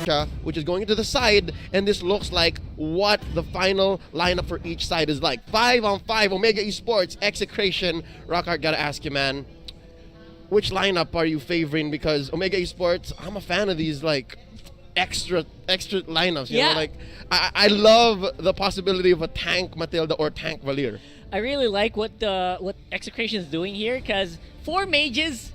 Baksha, which is going into the side, and this looks like what the final lineup for each side is like. 5-on-5, Omega Esports, Execration. Rockhart, gotta ask you, man, which lineup are you favoring? Because Omega Esports, I'm a fan of these like extra lineups. You know, like I love the possibility of a tank Matilda or tank Valier. I really like what Execration is doing here, because 4 mages,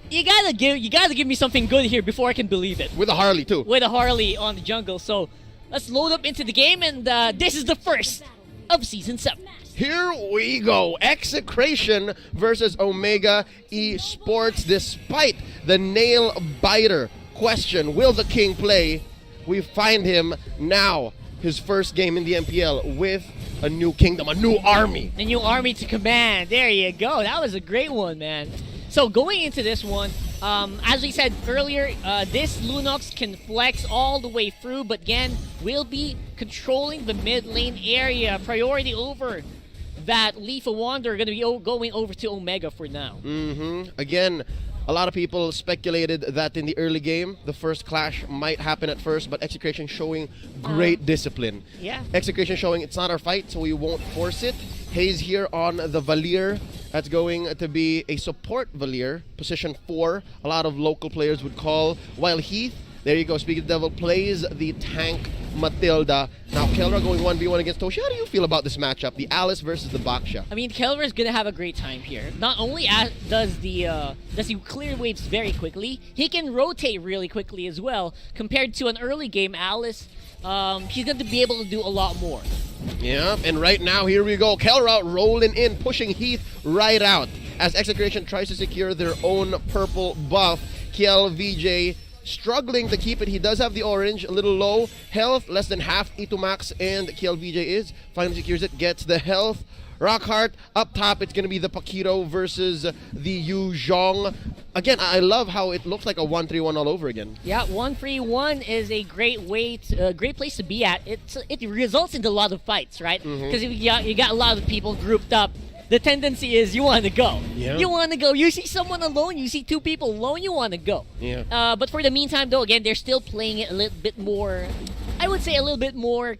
you gotta give me something good here before I can believe it. With a Harley too. With a Harley on the jungle. So let's load up into the game, and this is the first of Season 7. Here we go. Execration versus Omega Esports. Despite the nail biter question, will the king play? We find him now, his first game in the MPL with a new kingdom, a new army. A new army to command. There you go. That was a great one, man. So going into this one, as we said earlier, this Lunox can flex all the way through, but again, will be controlling the mid lane area. Priority over that Leaf of Wonder, going to be going over to Omega for now. Again, a lot of people speculated that in the early game, the first clash might happen at first, but Execration showing great discipline. Yeah. Execration showing it's not our fight, so we won't force it. Hayes here on the Valier. That's going to be a support Valier, position 4. A lot of local players would call. While Heath, there you go, Speaking of the Devil, plays the tank Matilda. Now, Kelra going 1v1 against Toshi. How do you feel about this matchup? The Alice versus the Baksha. I mean, Kelra is gonna have a great time here. Not only does he clear waves very quickly, he can rotate really quickly as well. Compared to an early game Alice, he's going to be able to do a lot more. Yeah, and right now, here we go. Kelra rolling in, pushing Heath right out as Execration tries to secure their own purple buff. Kiel VJ struggling to keep it. He does have the orange, a little low. Health, less than half. E2 max, and Kiel VJ is. Finally secures it, gets the health. Rockhart, up top, it's going to be the Paquito versus the Yu Zhong. Again, I love how it looks like a 1-3-1 all over again. Yeah, 1-3-1 is a great great place to be at. It results in a lot of fights, right? Because if you got a lot of people grouped up, the tendency is you want to go. Yeah. You want to go. You see someone alone, you see 2 people alone, you want to go. Yeah. But for the meantime, though, again, they're still playing it a little bit more, I would say a little bit more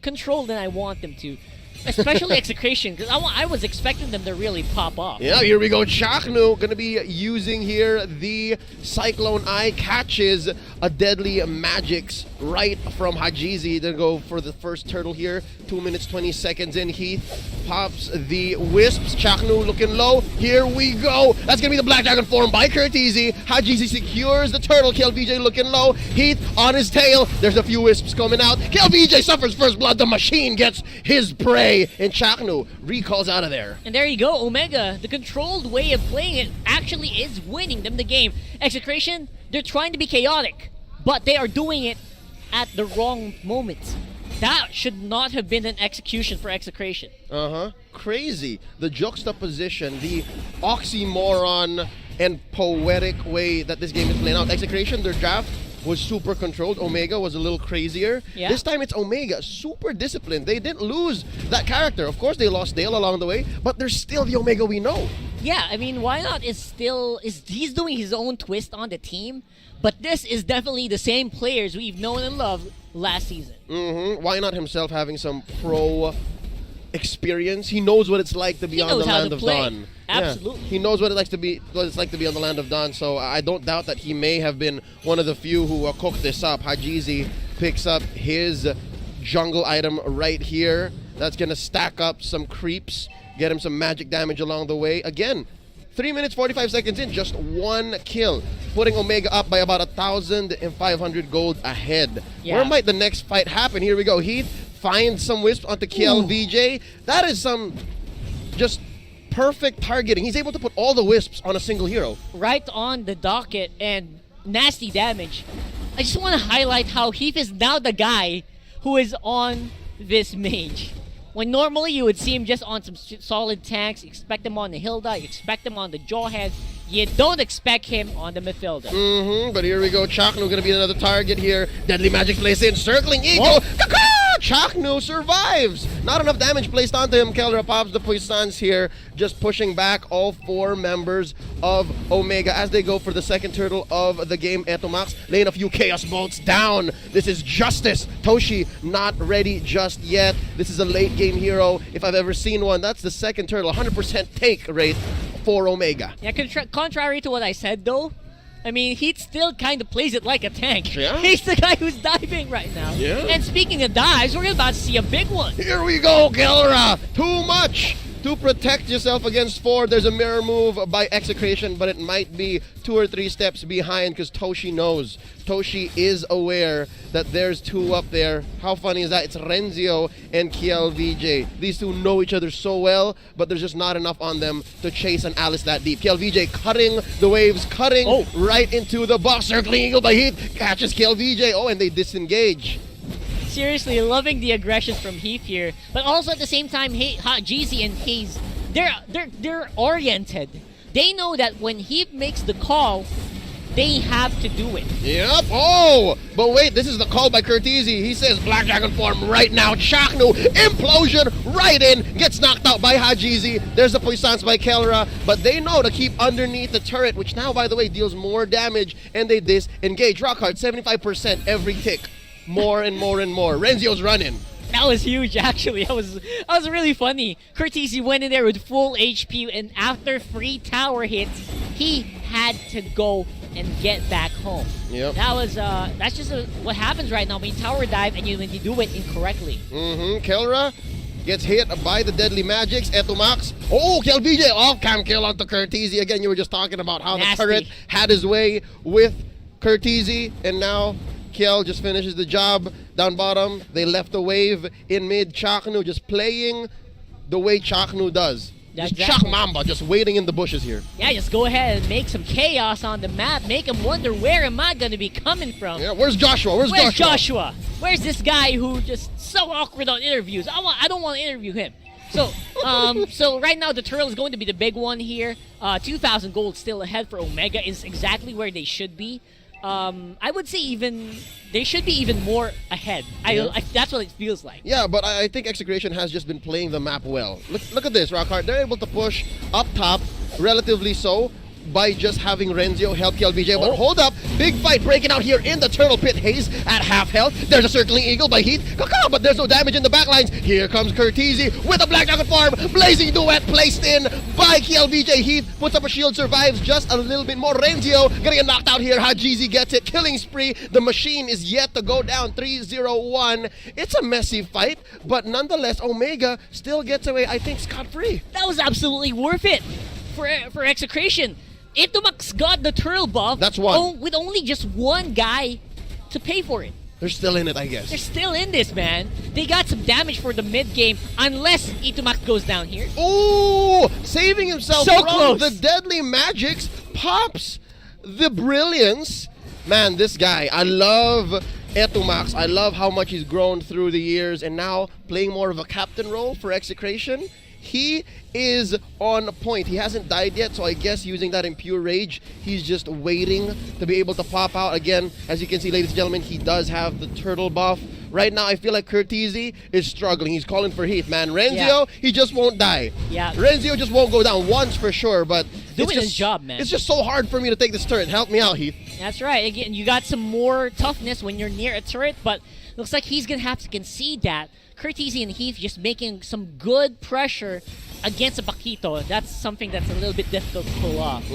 controlled than I want them to. Especially Execration, because I was expecting them to really pop off. Yeah, here we go. Chaknu going to be using here the Cyclone Eye, catches a deadly magics right from Hajizi. They go for the first turtle here. 2 minutes, 20 seconds in. Heath pops the wisps. Chaknu looking low. Here we go. That's going to be the Black Dragon form by Curtizi. Hajizi secures the turtle. Kiel VJ looking low. Heath on his tail. There's a few wisps coming out. Kiel VJ suffers first blood. The machine gets his prey. And Chaknu recalls out of there. And there you go, Omega. The controlled way of playing it actually is winning them the game. Execration, they're trying to be chaotic, but they are doing it at the wrong moments. That should not have been an execution for Execration. Crazy. The juxtaposition, the oxymoron and poetic way that this game is playing out. Execration, their draft was super controlled. Omega was a little crazier. Yeah. This time it's Omega, super disciplined. They didn't lose that character. Of course, they lost Dale along the way, but they're still the Omega we know. Yeah, I mean, why not he's doing his own twist on the team, but this is definitely the same players we've known and loved last season. Why not himself having some pro experience? He knows what it's like to be on the land of Dawn. Absolutely. Yeah. He knows what it's like to be on the land of Dawn, so I don't doubt that he may have been one of the few who cooked this up. Hajizi picks up his jungle item right here. That's going to stack up some creeps, get him some magic damage along the way. Again, 3 minutes, 45 seconds in, just 1 kill, putting Omega up by about 1,500 gold ahead. Yeah. Where might the next fight happen? Here we go. Heath finds some wisps onto Kiel VJ. That is some just perfect targeting. He's able to put all the wisps on a single hero. Right on the docket, and nasty damage. I just want to highlight how Heath is now the guy who is on this mage. When normally you would see him just on some solid tanks, expect him on the Hilda, you expect him on the Jawhead, you don't expect him on the Mathilda. But here we go. Chaknu going to be another target here. Deadly Magic plays in, circling Eagle. Chaknu survives. Not enough damage placed onto him. Kelra pops the puissance here, just pushing back all 4 members of Omega as they go for the second turtle of the game. Etomax laying a few Chaos Bolts down. This is justice. Toshi not ready just yet. This is a late game hero if I've ever seen one. That's the second turtle. 100% take rate for Omega. Yeah, contrary to what I said though, I mean, he still kind of plays it like a tank. Yeah. He's the guy who's diving right now. Yeah. And speaking of dives, we're about to see a big one. Here we go, Kelra. Too much to protect yourself against 4. There's a mirror move by Execration, but it might be 2 or 3 steps behind because Toshi knows. Toshi is aware that there's 2 up there. How funny is that? It's Renzio and KLVJ. These 2 know each other so well, but there's just not enough on them to chase an Alice that deep. KLVJ cutting the waves, cutting right into the box. Circling Eagle by Heath catches KLVJ. Oh, and they disengage. Seriously, loving the aggression from Heath here, but also at the same time, Jeezy and Haze, they're oriented. They know that when Heath makes the call, they have to do it. Yep. Oh, but wait, this is the call by Curtizi. He says Black Dragon form right now. Chaknu implosion right in, gets knocked out by Hajizi. There's the puissance by Kelra, but they know to keep underneath the turret, which now, by the way, deals more damage, and they disengage. Rockhard 75% every tick. More and more and more. Renzio's running. That was huge, actually. That was really funny. Curtizi went in there with full HP, and after 3 tower hits, he had to go and get back home. Yep. That's just what happens right now when you tower dive and when you do it incorrectly. Kelra gets hit by the deadly magics. Etomax. Oh, KLVJ off-cam kill onto Curtizi. Again, you were just talking about how Nasty. the turret had his way with Curtizi, and now Kiel just finishes the job down bottom. They left a wave in mid. Chaknu just playing the way Chaknu does. Just Chak Mamba just waiting in the bushes here. Yeah, just go ahead and make some chaos on the map. Make him wonder, where am I going to be coming from? Yeah, where's Joshua? Where's Joshua? Where's this guy who just so awkward on interviews? I don't want to interview him. So, so right now the turtle is going to be the big one here. 2,000 gold still ahead for Omega is exactly where they should be. I would say they should be even more ahead. That's what it feels like. Yeah, but I think Execration has just been playing the map well. Look at this, Rockhard. They're able to push up top, relatively so, by just having Renzio help KLVJ. But hold up, big fight breaking out here in the Turtle Pit. Haze at half health. There's a circling eagle by Heath. But there's no damage in the backlines. Here comes Curtizi with a Black Dragon farm. Blazing Duet placed in by KLVJ. Heath puts up a shield, survives just a little bit more. Renzio gonna get knocked out here. Hajizi gets it. Killing spree. The machine is yet to go down. 3-0-1. It's a messy fight, but nonetheless, Omega still gets away, I think, scot-free. That was absolutely worth it for Execration. Itomax got the turtle buff. That's one. With only just one guy to pay for it. They're still in it, I guess. They're still in this, man. They got some damage for the mid game, unless Itomax goes down here. Ooh! Saving himself so from close. The deadly magics. Pops the brilliance. Man, this guy, I love Etomax. I love how much he's grown through the years, and now playing more of a captain role for Execration. He is on point. He hasn't died yet, so I guess using that in pure rage, he's just waiting to be able to pop out. Again, as you can see, ladies and gentlemen, he does have the turtle buff. Right now, I feel like Curtizi is struggling. He's calling for Heath, man. Renzio, he just won't die. Yeah. Renzio just won't go down once for sure, but doing his job, man. It's just so hard for me to take this turret. Help me out, Heath. That's right. Again, you got some more toughness when you're near a turret, but looks like he's going to have to concede that. Curtizi and Heath just making some good pressure against a Paquito. That's something that's a little bit difficult to pull off.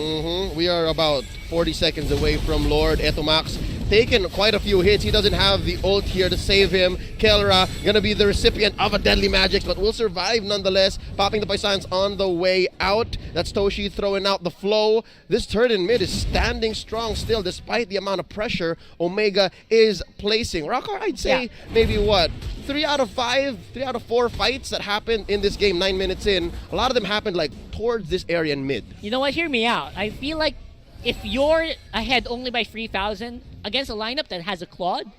We are about 40 seconds away from Lord. Etomax taken quite a few hits. He doesn't have the ult here to save him. Kelra gonna be the recipient of a deadly magic, but will survive nonetheless. Popping the Paisans on the way out. That's Toshi throwing out the flow. This turret in mid is standing strong still despite the amount of pressure Omega is placing. Rocker, I'd say maybe what? 3 out of 4 fights that happened in this game 9 minutes in, a lot of them happened like towards this area in mid. You know what? Hear me out. I feel like if you're ahead only by 3,000 against a lineup that has a Claude,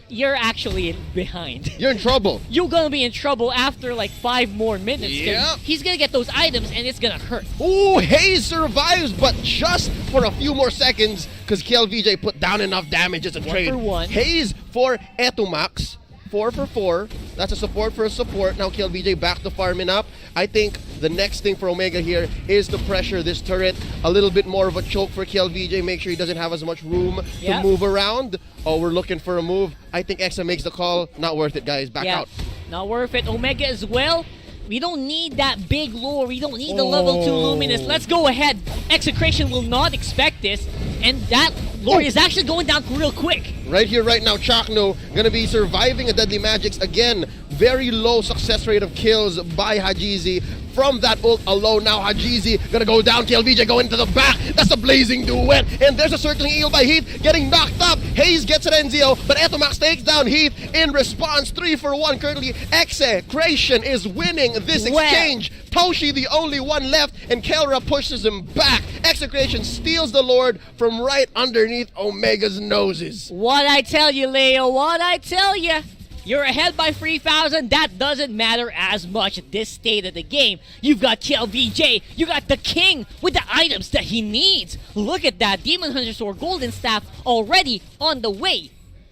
you're actually behind. You're in trouble. You're going to be in trouble after like 5 more minutes. Yep. He's going to get those items and it's going to hurt. Ooh, Haze survives, but just for a few more seconds because KLVJ put down enough damage as a trade. 1 for 1. Haze for Etomax. 4 for 4. That's a support for a support. Now KLVJ back to farming up. I think the next thing for Omega here is to pressure this turret. A little bit more of a choke for KLVJ. Make sure he doesn't have as much room to move around. Oh, we're looking for a move. I think Exa makes the call. Not worth it, guys. Back out. Not worth it. Omega as well. We don't need that big lure. We don't need the level 2 Luminous. Let's go ahead. Execration will not expect this. And that lure is actually going down real quick. Right here, right now, Chakno gonna be surviving a Deadly Magics. Again, very low success rate of kills by Hajizi. From that ult alone, now Hajizi gonna go down. KLVJ going into the back. That's a blazing duet. And there's a circling eel by Heath getting knocked up. Hayes gets Renzio, but Etomax takes down Heath in response. 3 for 1 currently. Execration is winning this exchange. Toshi the only one left, and Kelra pushes him back. Execration steals the Lord from right underneath Omega's noses. What I tell you, Leo, what I tell you. You're ahead by 3,000. That doesn't matter as much at this state of the game. You've got KLVJ. You got the king with the items that he needs. Look at that. Demon Hunter Sword, Golden Staff already on the way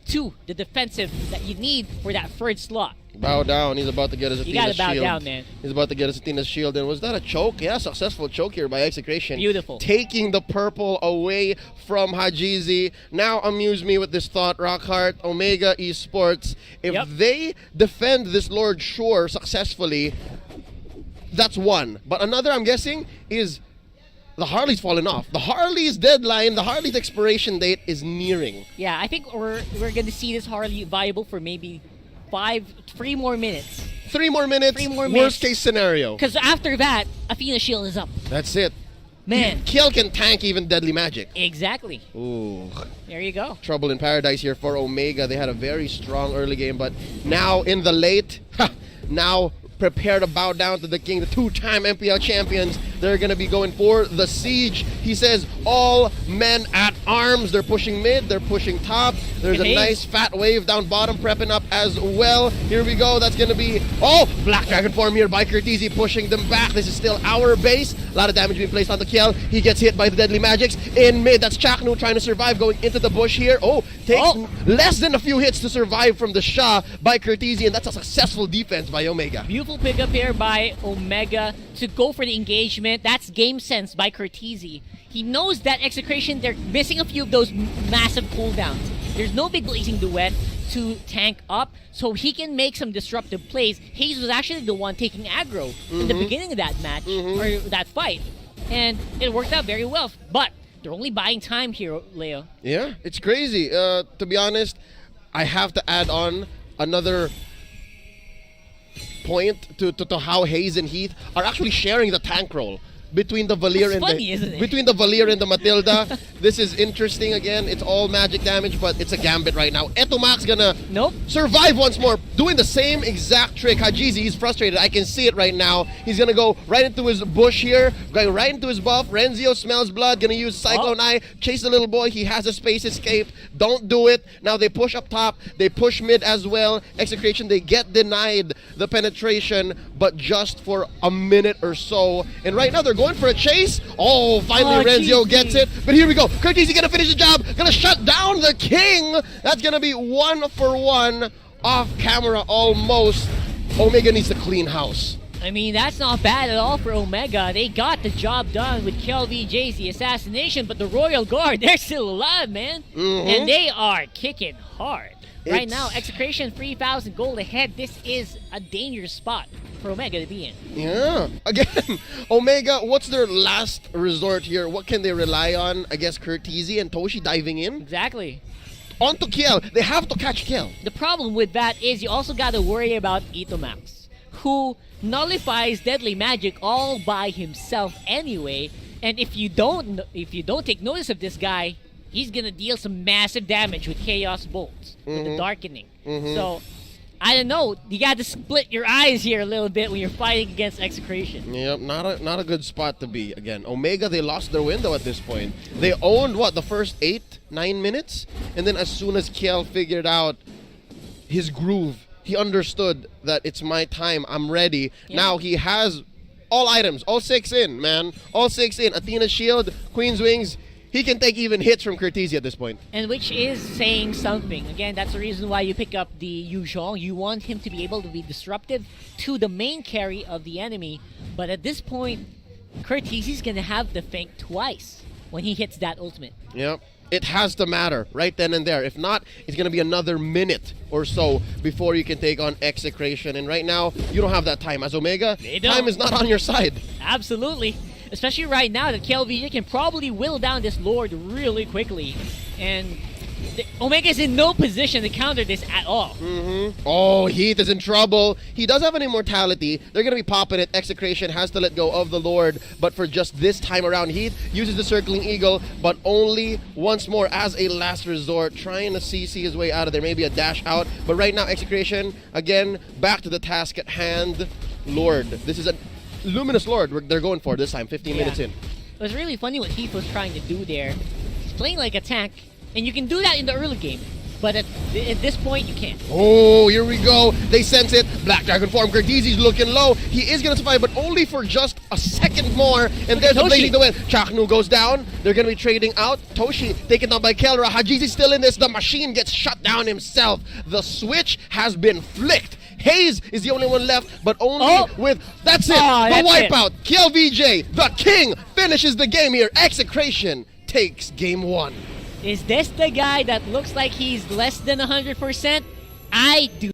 to the defensive that you need for that third slot. Bow down. He's about to get his Athena's shield. You gotta shield. bow down, man. He's about to get his Athena's shield. And was that a choke? Yeah, successful choke here by Execration. Beautiful. Taking the purple away from Hajizi. Now amuse me with this thought, Rockhart. Omega Esports. If they defend this Lord Shore successfully, that's one. But another, I'm guessing, is the Harley's fallen off. The Harley's deadline, the Harley's expiration date is nearing. Yeah, I think we're gonna see this Harley viable for maybe 3 more minutes. 3 more minutes. 3 more minutes. Worst case scenario. Because after that, Athena's shield is up. That's it. Man. Kill can tank even Deadly Magic. Exactly. Ooh. There you go. Trouble in paradise here for Omega. They had a very strong early game, but now in the late, now prepare to bow down to the king, the 2-time MPL champions. They're going to be going for the siege. He says all men at arms. They're pushing mid, they're pushing top. There's a nice fat wave down bottom prepping up as well. Here we go. That's going to be, Black Dragon form here by Curtizi pushing them back. This is still our base. A lot of damage being placed on the kill. He gets hit by the Deadly Magics. In mid, that's Chaknu trying to survive, going into the bush here. Takes less than a few hits to survive from the Shah by Curtizi, and that's a successful defense by Omega. Beautiful pickup here by Omega to go for the engagement. That's game sense by Curtizi. He knows that Execration, they're missing a few of those massive cooldowns. There's no big blazing duet to tank up, so he can make some disruptive plays. Hayes was actually the one taking aggro in the beginning of that match, or that fight, and it worked out very well. But they're only buying time here, Leo. Yeah, it's crazy. To be honest, I have to add on another point to how Hayes and Heath are actually sharing the tank role between the Valier and the Matilda. This is interesting again. It's all magic damage, but it's a gambit right now. Etomax gonna survive once more, doing the same exact trick. Hajizi, he's frustrated. I can see it right now. He's gonna go right into his bush here, going right into his buff. Renzio smells blood, gonna use Cyclone Eye, chase the little boy. He has a space escape. Don't do it. Now they push up top, they push mid as well. Execration, they get denied the penetration, but just for a minute or so. And right now they're going for a chase. Finally Renzio gets it. But here we go. Curtizi gonna finish the job. Gonna shut down the king. That's gonna be 1 for 1 off camera almost. Omega needs to clean house. I mean, that's not bad at all for Omega. They got the job done with KLVJ's the assassination, but the Royal Guard, they're still alive, man. And they are kicking hard. Right now, Execration 3,000 gold ahead. This is a dangerous spot for Omega to be in. Yeah. Again, Omega, what's their last resort here? What can they rely on? I guess Curtizi and Toshi diving in? Exactly. On to Kiel. They have to catch Kiel. The problem with that is you also got to worry about Etomax, who nullifies Deadly Magic all by himself anyway. And if you don't take notice of this guy, he's gonna deal some massive damage with Chaos Bolts, with the Darkening. So, I don't know. You got to split your eyes here a little bit when you're fighting against Execration. Yep, not a good spot to be. Again, Omega, they lost their window at this point. They owned, the first 8-9 minutes? And then as soon as Kiel figured out his groove, he understood that it's my time, I'm ready. Yeah. Now he has all items, all 6 in, man. All 6 in. Athena's shield, Queen's Wings. he can take even hits from Cortese at this point. And which is saying something. Again, that's the reason why you pick up the Yu Zhong. You want him to be able to be disruptive to the main carry of the enemy. But at this point, Cortese's gonna have to think twice when he hits that ultimate. Yep. It has to matter right then and there. If not, it's going to be another minute or so before you can take on Execration. And right now, you don't have that time. As Omega, time is not on your side. Absolutely. Especially right now that KLVJ can probably whittle down this Lord really quickly. And Omega's in no position to counter this at all. Oh, Heath is in trouble. He does have an immortality. They're going to be popping it. Execration has to let go of the Lord. But for just this time around, Heath uses the Circling Eagle, but only once more as a last resort, trying to CC his way out of there. Maybe a dash out. But right now, Execration, again, back to the task at hand. Lord. This is a Luminous Lord they're going for this time, 15 minutes in. It was really funny what Heath was trying to do there. He's playing like a tank. And you can do that in the early game, but at this point, you can't. Oh, here we go. They sense it. Black Dragon form. Cortese's looking low. He is going to survive, but only for just a second more. And there's the blazing the win. Chaknu goes down. They're going to be trading out. Toshi taken down by Kelra. Hajizi's still in this. The machine gets shut down himself. The switch has been flicked. Hayes is the only one left, but only with... That's it. The wipeout. KLVJ, the king, finishes the game here. Execration takes game 1. Is this the guy that looks like he's less than 100%? I do